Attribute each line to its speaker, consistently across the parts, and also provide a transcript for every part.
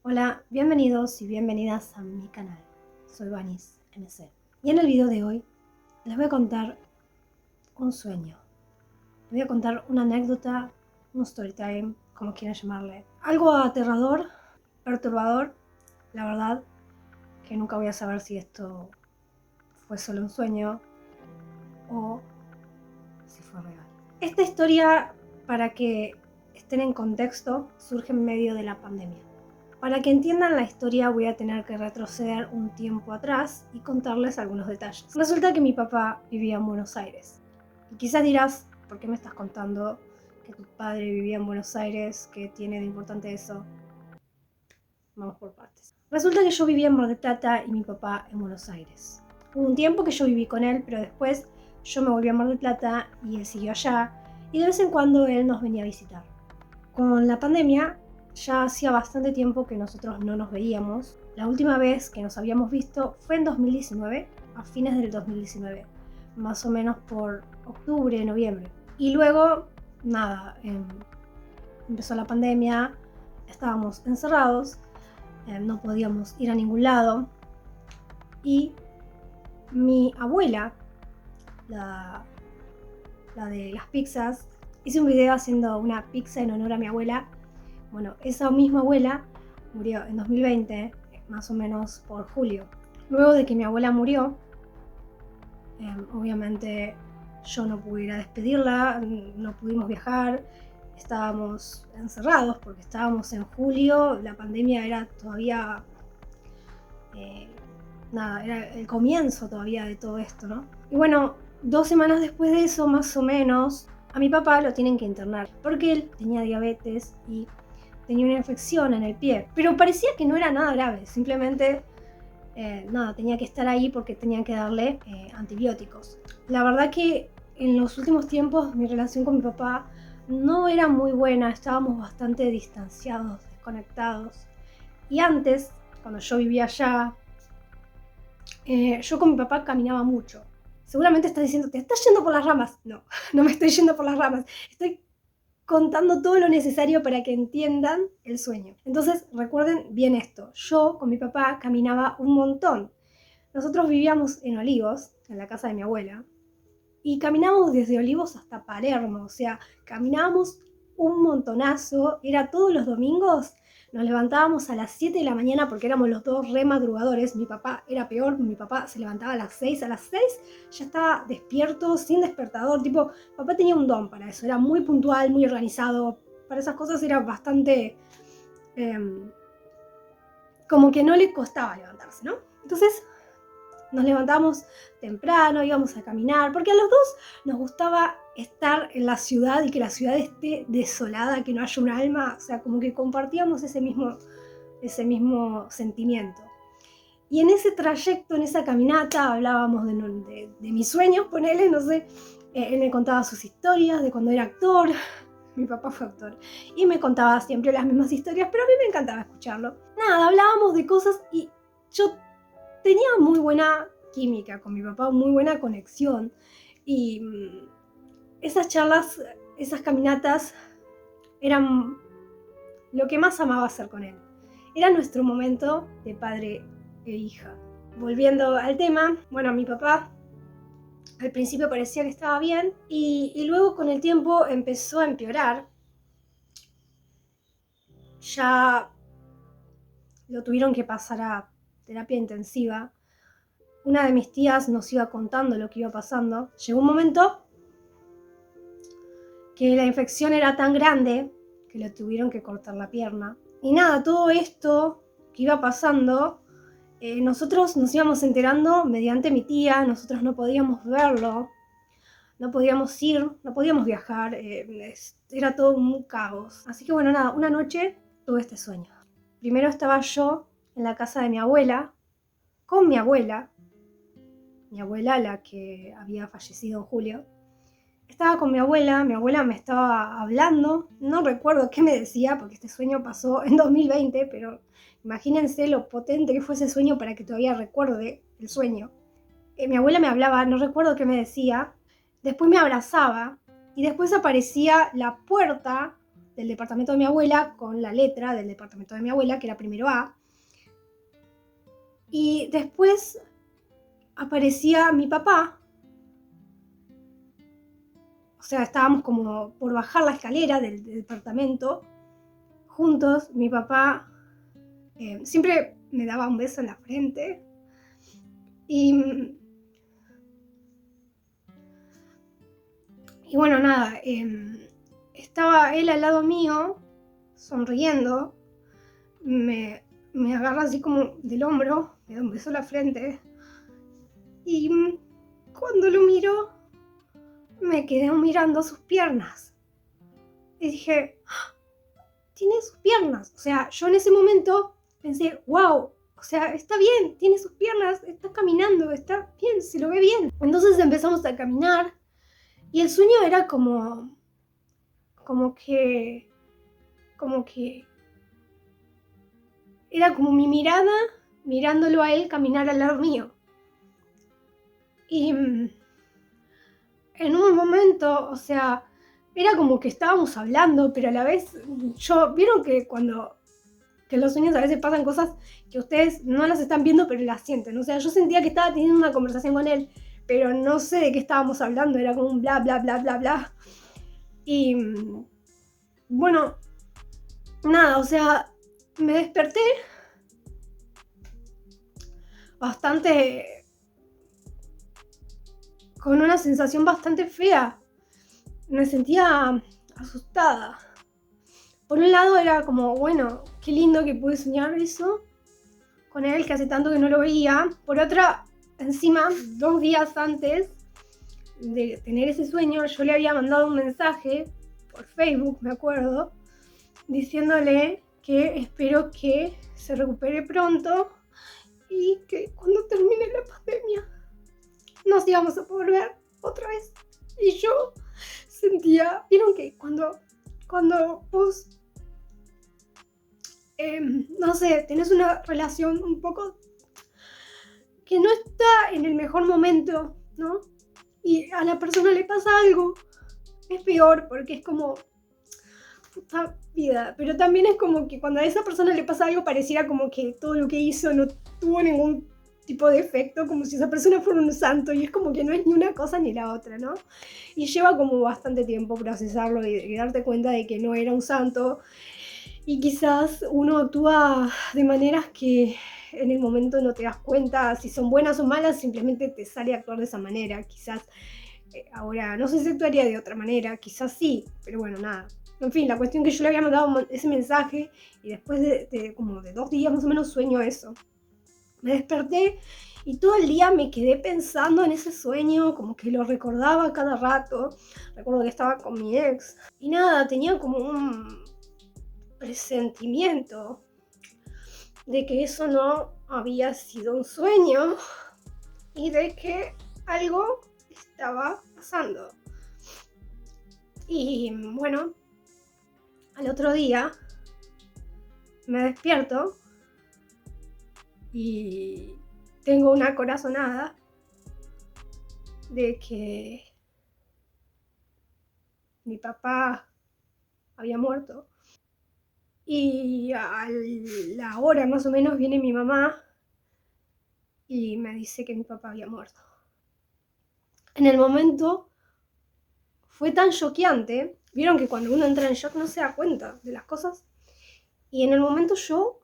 Speaker 1: Hola, bienvenidos y bienvenidas a mi canal. Soy Vanis MC. Y en el video de hoy les voy a contar un sueño. Les voy a contar una anécdota, un story time, como quieran llamarle. Algo aterrador, perturbador. La verdad que nunca voy a saber si esto fue solo un sueño o si fue real. Esta historia, para que estén en contexto, surge en medio de la pandemia. Para que entiendan la historia voy a tener que retroceder un tiempo atrás y contarles algunos detalles. Resulta que mi papá vivía en Buenos Aires. Y quizás dirás, ¿por qué me estás contando que tu padre vivía en Buenos Aires? ¿Qué tiene de importante eso? Vamos por partes. Resulta que yo vivía en Mar del Plata y mi papá en Buenos Aires. Hubo un tiempo que yo viví con él, pero después yo me volví a Mar del Plata y él siguió allá. Y de vez en cuando él nos venía a visitar. Con la pandemia ya hacía bastante tiempo que nosotros no nos veíamos. La última vez que nos habíamos visto fue en 2019, a fines del 2019, más o menos por octubre, noviembre. Y luego, nada, empezó la pandemia, estábamos encerrados, no podíamos ir a ningún lado. Y mi abuela, la de las pizzas, hice un video haciendo una pizza en honor a mi abuela. Bueno, esa misma abuela murió en 2020, más o menos por julio. Luego de que mi abuela murió, obviamente yo no pude ir a despedirla, no pudimos viajar, estábamos encerrados porque estábamos en julio, la pandemia era todavía, era el comienzo todavía de todo esto, ¿no? Y bueno, 2 semanas después de eso, más o menos, a mi papá lo tienen que internar porque él tenía diabetes y tenía una infección en el pie, pero parecía que no era nada grave, simplemente tenía que estar ahí porque tenían que darle antibióticos. La verdad que en los últimos tiempos mi relación con mi papá no era muy buena, estábamos bastante distanciados, desconectados. Y antes, cuando yo vivía allá, yo con mi papá caminaba mucho. Seguramente estás diciendo, te estás yendo por las ramas. No, no me estoy yendo por las ramas. Estoy contando todo lo necesario para que entiendan el sueño. Entonces, recuerden bien esto. Yo con mi papá caminaba un montón. Nosotros vivíamos en Olivos, en la casa de mi abuela, y caminábamos desde Olivos hasta Palermo. O sea, caminábamos un montonazo. Era todos los domingos. Nos levantábamos a las 7 de la mañana porque éramos los dos re madrugadores. Mi papá era peor, mi papá se levantaba a las 6. A las 6 ya estaba despierto, sin despertador. Tipo, papá tenía un don para eso, era muy puntual, muy organizado. Para esas cosas era bastante... como que no le costaba levantarse, ¿no? Entonces nos levantamos temprano, íbamos a caminar, porque a los dos nos gustaba estar en la ciudad y que la ciudad esté desolada, que no haya un alma, o sea, como que compartíamos ese mismo sentimiento. Y en ese trayecto, en esa caminata, hablábamos de mis sueños, ponele, no sé, él me contaba sus historias de cuando era actor, mi papá fue actor, y me contaba siempre las mismas historias, pero a mí me encantaba escucharlo. Nada, hablábamos de cosas y yo tenía muy buena química con mi papá, muy buena conexión. Y esas charlas, esas caminatas, eran lo que más amaba hacer con él. Era nuestro momento de padre e hija. Volviendo al tema, bueno, mi papá al principio parecía que estaba bien y luego con el tiempo empezó a empeorar. Ya lo tuvieron que pasar a terapia intensiva. Una de mis tías nos iba contando lo que iba pasando. Llegó un momento que la infección era tan grande que le tuvieron que cortar la pierna. Y nada, todo esto que iba pasando, nosotros nos íbamos enterando mediante mi tía, nosotros no podíamos verlo, no podíamos ir, no podíamos viajar, era todo un caos. Así que bueno, nada, una noche tuve este sueño. Primero estaba yo en la casa de mi abuela, con mi abuela, la que había fallecido en julio. Estaba con mi abuela me estaba hablando, no recuerdo qué me decía porque este sueño pasó en 2020, pero imagínense lo potente que fue ese sueño para que todavía recuerde el sueño. Mi abuela me hablaba, no recuerdo qué me decía, después me abrazaba y después aparecía la puerta del departamento de mi abuela con la letra del departamento de mi abuela, que era primero A. Y después aparecía mi papá. O sea, estábamos como por bajar la escalera del departamento juntos. Mi papá siempre me daba un beso en la frente. Y bueno, nada, estaba él al lado mío, sonriendo, me agarra así como del hombro, me da un beso en la frente, y cuando lo miro, me quedé mirando sus piernas, y dije, ¡ah! Tiene sus piernas. O sea, yo en ese momento pensé, wow, o sea, está bien, tiene sus piernas, está caminando, está bien, se lo ve bien. Entonces empezamos a caminar, y el sueño era como que era como mi mirada mirándolo a él caminar al lado mío. Y en un momento, o sea, era como que estábamos hablando, pero a la vez, vieron que que los sueños a veces pasan cosas que ustedes no las están viendo, pero las sienten. O sea, yo sentía que estaba teniendo una conversación con él, pero no sé de qué estábamos hablando, era como un bla, bla, bla, bla, bla. Y bueno, nada, o sea, me desperté con una sensación bastante fea. Me sentía asustada. Por un lado era como, bueno, qué lindo que pude soñar eso con él, que hace tanto que no lo veía. Por otra, encima, 2 días antes de tener ese sueño, yo le había mandado un mensaje por Facebook, me acuerdo, diciéndole que espero que se recupere pronto y que cuando termine la pandemia nos íbamos a poder ver otra vez. Y yo sentía, vieron que cuando vos, no sé, tenés una relación un poco que no está en el mejor momento, ¿no? Y a la persona le pasa algo, es peor porque es como, puta vida, pero también es como que cuando a esa persona le pasa algo pareciera como que todo lo que hizo no tuvo ningún tipo de efecto, como si esa persona fuera un santo, y es como que no es ni una cosa ni la otra, ¿no? Y lleva como bastante tiempo procesarlo y darte cuenta de que no era un santo, y quizás uno actúa de maneras que en el momento no te das cuenta si son buenas o malas, simplemente te sale a actuar de esa manera. Quizás ahora no sé si actuaría de otra manera, quizás sí, pero bueno, nada. En fin, la cuestión que yo le había mandado ese mensaje y después de como de 2 días más o menos sueño eso. Me desperté y todo el día me quedé pensando en ese sueño, como que lo recordaba cada rato. Recuerdo que estaba con mi ex y nada, tenía como un presentimiento de que eso no había sido un sueño y de que algo estaba pasando. Y bueno, al otro día me despierto y tengo una corazonada de que mi papá había muerto. Y a la hora más o menos viene mi mamá y me dice que mi papá había muerto. En el momento fue tan choqueante. Vieron que cuando uno entra en shock no se da cuenta de las cosas. Y en el momento yo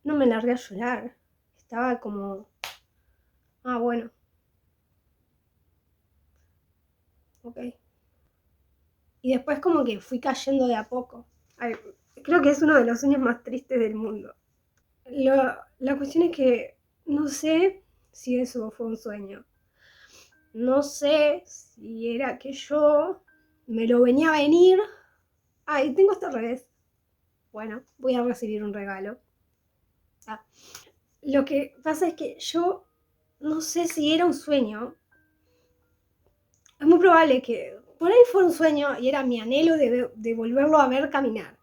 Speaker 1: no me largué a llorar. Estaba como, bueno. Ok. Y después como que fui cayendo de a poco. Ay, creo que es uno de los sueños más tristes del mundo. La cuestión es que no sé si eso fue un sueño. No sé si era que yo me lo venía a venir. Ay, tengo esto al revés. Bueno, voy a recibir un regalo. Lo que pasa es que yo no sé si era un sueño. Es muy probable que por ahí fue un sueño y era mi anhelo de volverlo a ver caminar.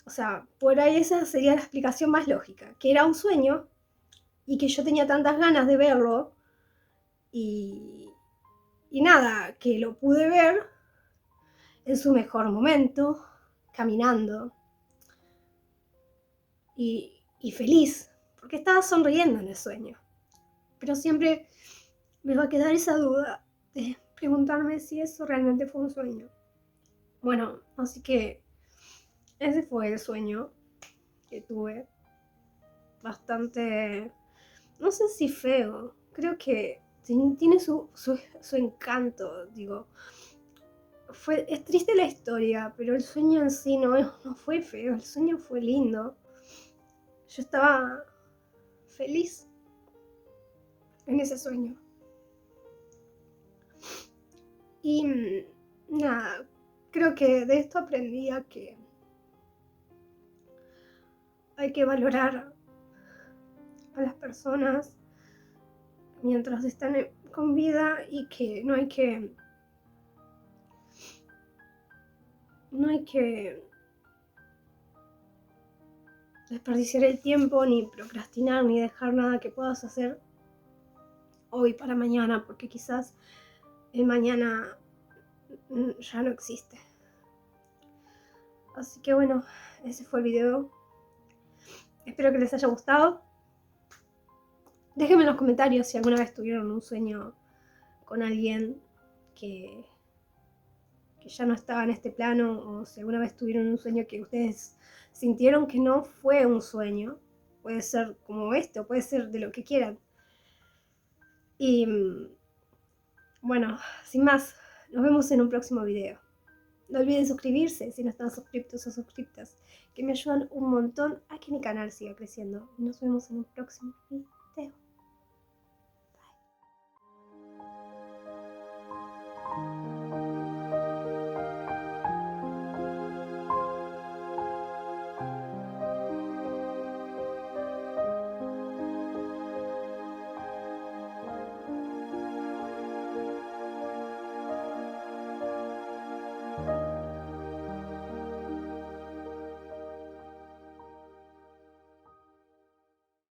Speaker 1: O sea, por ahí esa sería la explicación más lógica. Que era un sueño y que yo tenía tantas ganas de verlo y nada, que lo pude ver en su mejor momento, caminando y feliz, porque estaba sonriendo en el sueño. Pero siempre me va a quedar esa duda de preguntarme si eso realmente fue un sueño. Bueno, así que ese fue el sueño que tuve. Bastante, no sé si feo, creo que tiene su encanto, digo. Es triste la historia, pero el sueño en sí no fue feo, el sueño fue lindo. Yo estaba feliz en ese sueño. Y nada, creo que de esto aprendí a que hay que valorar a las personas mientras están con vida y que no hay que desperdiciar el tiempo, ni procrastinar, ni dejar nada que puedas hacer hoy para mañana, porque quizás el mañana ya no existe. Así que bueno, ese fue el video. Espero que les haya gustado. Déjenme en los comentarios si alguna vez tuvieron un sueño con alguien que ya no estaba en este plano, o si alguna vez tuvieron un sueño que ustedes sintieron que no fue un sueño. Puede ser como este, o puede ser de lo que quieran. Y bueno, sin más, nos vemos en un próximo video. No olviden suscribirse si no están suscriptos o suscriptas, que me ayudan un montón a que mi canal siga creciendo. Y nos vemos en un próximo video. Bye.